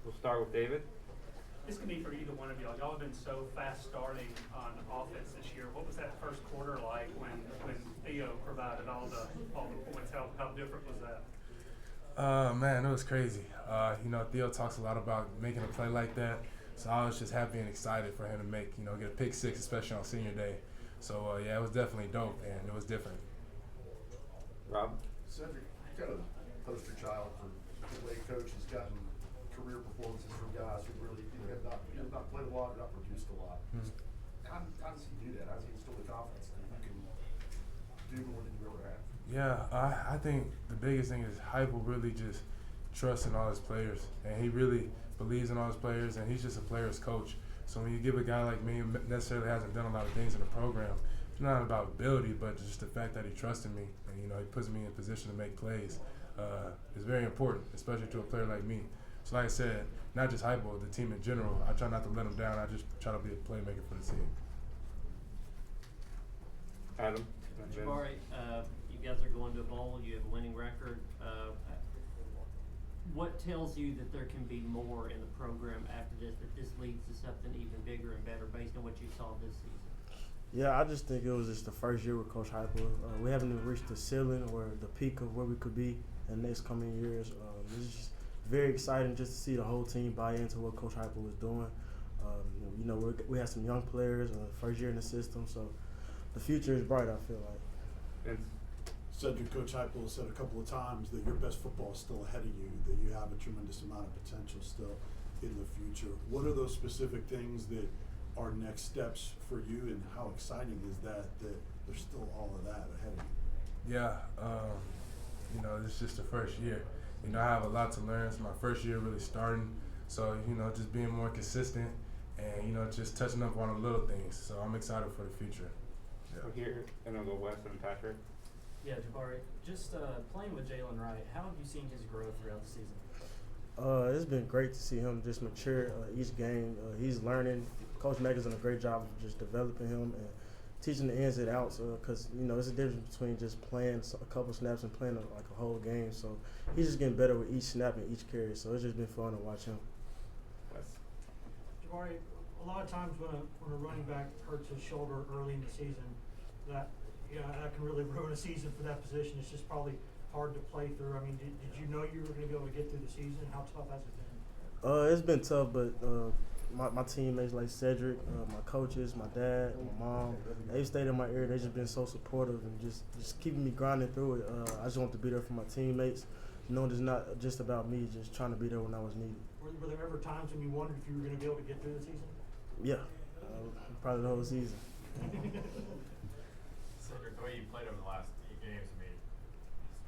We'll start with David. This can be for either one of y'all. Y'all have been so fast starting on offense this year. What was that first quarter like when Theo provided all the points? How different was that? Man, it was crazy. Theo talks a lot about making a play like that. So I was just happy and excited for him to get a pick six, especially on senior day. So, it was definitely dope, and it was different. Rob? Cedric, kind of poster child for the way coach has gotten career performances from guys who really have not played a lot or not produced a lot. How does he do that? How does he instill the confidence that you can do more than you ever have? Yeah, I think the biggest thing is Heupel really just trusts in all his players, and he really believes in all his players, and he's just a player's coach. So when you give a guy like me who necessarily hasn't done a lot of things in the program, it's not about ability, but just the fact that he trusted me and he puts me in a position to make plays is very important, especially to a player like me. So like I said, not just Heupel, the team in general, I try not to let him down. I just try to be a playmaker for the team. Adam? Jabari, you guys are going to a bowl. You have a winning record. What tells you that there can be more in the program after this, that this leads to something even bigger and better based on what you saw this season? Yeah, I just think it was just the first year with Coach Heupel. We haven't even reached the ceiling or the peak of where we could be in the next coming years. It's just very exciting just to see the whole team buy into what Coach Heupel was doing. We have some young players, first year in the system, so the future is bright, I feel like. Vince? Cedric, Coach Heupel has said a couple of times that your best football is still ahead of you, that you have a tremendous amount of potential still in the future. What are those specific things that are next steps for you, and how exciting is that there's still all of that ahead of you? Yeah, it's just the first year. I have a lot to learn. It's my first year really starting. So, just being more consistent and, just touching up on the little things. So I'm excited for the future. Yeah. We're here, and I'll go West and Patrick. Yeah, Jabari, just playing with Jalen Wright, how have you seen his growth throughout the season? It's been great to see him just mature each game. He's learning. Coach Meg has done a great job of just developing him and teaching the ins and outs because, there's a difference between just playing a couple snaps and playing like a whole game. So he's just getting better with each snap and each carry. So it's just been fun to watch him. Jabari, a lot of times when a running back hurts his shoulder early in the season, that can really ruin a season for that position. It's just probably hard to play through. I mean, did you know you were going to be able to get through the season? How tough has it been? It's been tough, but my teammates like Cedric, my coaches, my dad, my mom, they've stayed in my ear. They've just been so supportive and just keeping me grinding through it. I just want to be there for my teammates. Knowing it's not just about me, just trying to be there when I was needed. Were there ever times when you wondered if you were going to be able to get through the season? Yeah, probably the whole season. Cedric, the way you played over the last 8 games, I mean,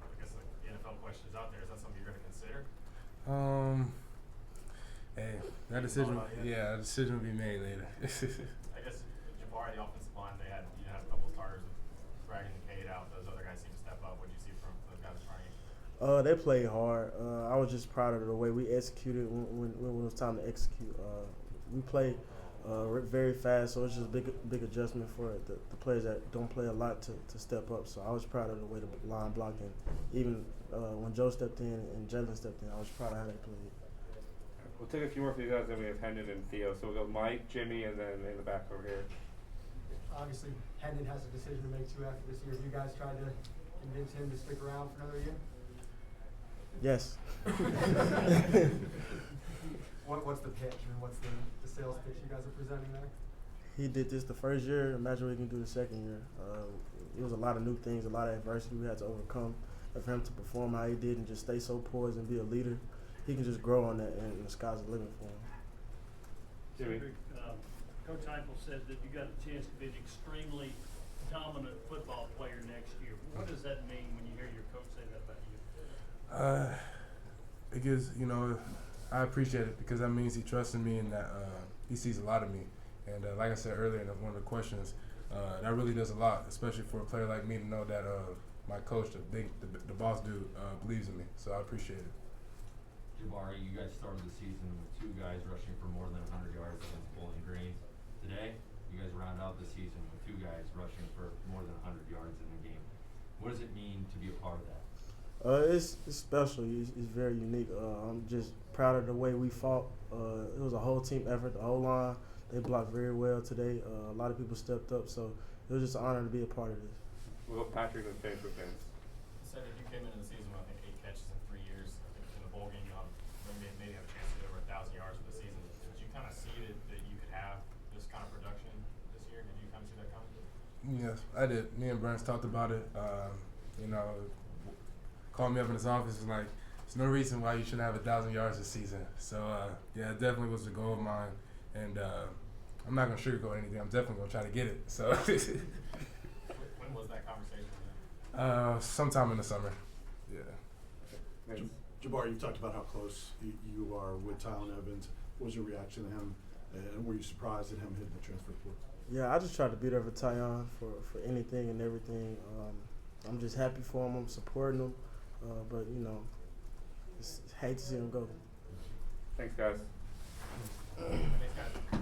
I guess the NFL question is out there. Is that something you're going to consider? Hey, that decision will be made later. I guess Jabari, the offensive line, you had a couple of starters with Bragg and Cade out. Those other guys seem to step up. What did you see from those guys trying? They played hard. I was just proud of the way we executed when it was time to execute. We played very fast, so it's just a big adjustment for the players that don't play a lot to step up. So I was proud of the way the line blocked, and even when Joe stepped in and Jalen stepped in, I was proud of how they played. We'll take a few more for you guys, then we have Hendon and Theo. So we'll go Mike, Jimmy, and then in the back over here. Obviously, Hendon has a decision to make too after this year. Have you guys tried to convince him to stick around for another year? Yes. What's the pitch? I mean, what's the sales pitch you guys are presenting there? He did this the first year. Imagine what he can do the second year. It was a lot of new things, a lot of adversity we had to overcome. And for him to perform how he did and just stay so poised and be a leader, he can just grow on that, and the sky's the limit for him. Jimmy. Coach Heupel said that you got a chance to be an extremely dominant football player next year. What does that mean when you hear your coach say that about you? It gives, I appreciate it because that means he trusts in me and that he sees a lot of me. And like I said earlier in one of the questions, that really does a lot, especially for a player like me to know that my coach, the boss dude, believes in me. So I appreciate it. Jabari, you guys started the season with 2 guys rushing for more than 100 yards against Bowling Green. Today, you guys round out the season with 2 guys rushing for more than 100 yards in a game. What does it mean to be a part of that? It's special. It's very unique. I'm just proud of the way we fought. It was a whole team effort. The whole line, they blocked very well today. A lot of people stepped up, so it was just an honor to be a part of this. We'll go Patrick and finish with Vince. Cedric, you came into the season with, I think, 8 catches in 3 years. I think in the bowl game, you maybe have a chance to get over 1,000 yards for the season. Did you kind of see that you could have this kind of production this year? Did you kind of see that coming? Yes, I did. Me and Burns talked about it. You know, called me up in his office and was like, there's no reason why you shouldn't have 1,000 yards this season. So, yeah, it definitely was a goal of mine. And I'm not going to sugarcoat anything. I'm definitely going to try to get it. So, When was that conversation with him? sometime in the summer. Yeah. Vince. Jabari, you talked about how close you are with Tylen Evans. What was your reaction to him, and were you surprised at him hitting the transfer portal? Yeah, I just tried to be there for Tyon for anything and everything. I'm just happy for him. I'm supporting him. But, you know, hate to see him go. Thanks, guys.